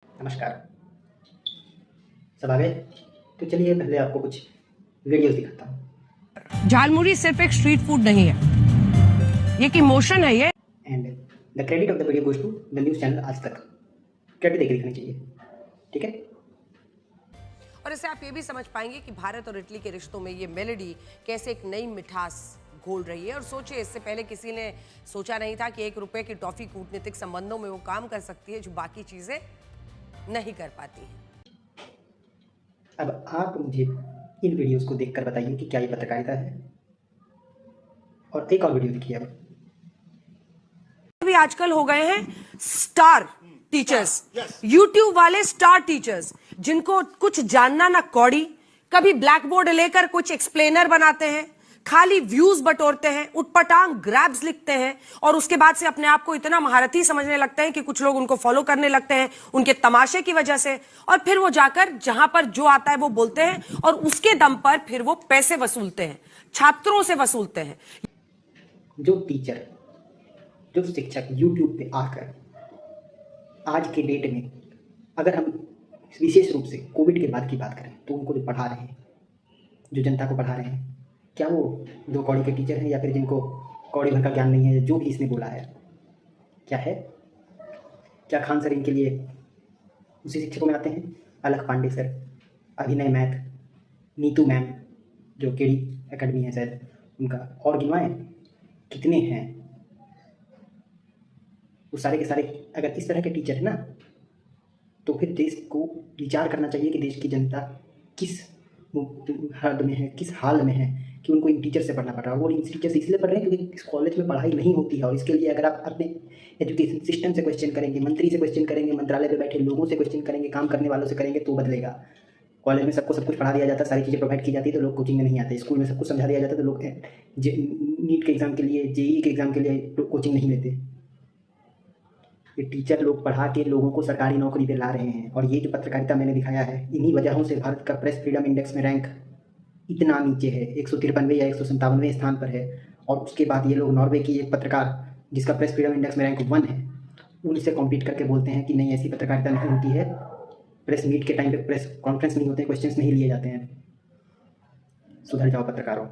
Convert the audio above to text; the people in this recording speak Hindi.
नमस्कार। सब आ गए? तो चलिए पहले आपको कुछ वीडियोस दिखाता हूँ। झालमुड़ी सिर्फ एक स्ट्रीट फूड नहीं है, ये एक इमोशन है। ये and the credit of the video goes to the news channel Aaj Tak. Credit देके दिखानी चाहिए, ठीक है? और इससे आप ये भी समझ पाएंगे कि भारत और इटली के रिश्तों में ये मेलोडी कैसे एक नई मिठास घोल रही है। और सोचिए, इससे पहले किसी ने सोचा नहीं था कि ₹1 की टॉफी कूटनीतिक संबंधों में वो काम कर सकती है जो बाकी चीजें नहीं कर पाती है। अब आप मुझे इन वीडियोस को देखकर बताइए कि क्या ये पत्रकारिता है। और एक और वीडियो देखिए। अब अभी आजकल हो गए हैं स्टार टीचर्स, यूट्यूब वाले स्टार टीचर्स, जिनको कुछ जानना ना कौड़ी, कभी ब्लैक बोर्ड लेकर कुछ एक्सप्लेनर बनाते हैं, खाली व्यूज बटोरते हैं, उटपटांग ग्रैब्स लिखते हैं और उसके बाद से अपने आप को इतना महारथी समझने लगते हैं कि कुछ लोग उनको फॉलो करने लगते हैं उनके तमाशे की वजह से। और फिर वो जाकर जहां पर जो आता है वो बोलते हैं और उसके दम पर फिर वो पैसे वसूलते हैं, छात्रों से वसूलते हैं। जो टीचर, जो शिक्षक यूट्यूब पे आकर आज के डेट में, अगर हम विशेष रूप से कोविड के बाद की बात करें, तो उनको जो पढ़ा रहे हैं, जो जनता को पढ़ा रहे हैं, क्या वो 2 कौड़ी के टीचर हैं या फिर जिनको कौड़ी भर का ज्ञान नहीं है? जो भी इसने बोला है क्या है? क्या खान सर इनके लिए उसी शिक्षकों में आते हैं? अलख पांडे सर, अभिनय मैथ, नीतू मैम जो केडी एकेडमी है शायद उनका, और गिनवाएं कितने हैं वो सारे के सारे। अगर इस तरह के टीचर है ना, तो फिर देश को विचार करना चाहिए कि देश की जनता किस हद में है, किस हाल में है कि उनको इन टीचर से पढ़ना पड़ रहा है। वो इन टीचर से इसलिए पढ़ रहे हैं क्योंकि इस कॉलेज में पढ़ाई नहीं होती है। और इसके लिए अगर आप अपने एजुकेशन सिस्टम से क्वेश्चन करेंगे, मंत्री से क्वेश्चन करेंगे, मंत्रालय में बैठे लोगों से क्वेश्चन करेंगे, काम करने वालों से करेंगे, तो बदलेगा। कॉलेज में सबको सब कुछ पढ़ा दिया जाता है, सारी चीज़ें प्रोवाइड की जाती है, तो लोग कोचिंग में नहीं आते। स्कूल में सब कुछ समझा दिया जाता है, तो लोग नीट के एग्ज़ाम के लिए, जेईई के एग्ज़ाम के लिए कोचिंग नहीं लेते। ये टीचर लोग पढ़ा के लोगों को सरकारी नौकरी पे ला रहे हैं। और ये जो पत्रकारिता मैंने दिखाया है, इन्हीं वजहों से भारत का प्रेस फ्रीडम इंडेक्स में रैंक इतना नीचे है, 153वें या 157वें स्थान पर है। और उसके बाद ये लोग नॉर्वे की एक पत्रकार जिसका प्रेस फ्रीडम इंडेक्स में रैंक 1 है, उनसे कॉम्पीट करके बोलते हैं कि नहीं, ऐसी पत्रकारिता नहीं होती है, प्रेस मीट के टाइम पे प्रेस कॉन्फ्रेंस नहीं होते, क्वेश्चंस नहीं लिए जाते हैं। सुधर जाओ पत्रकारों।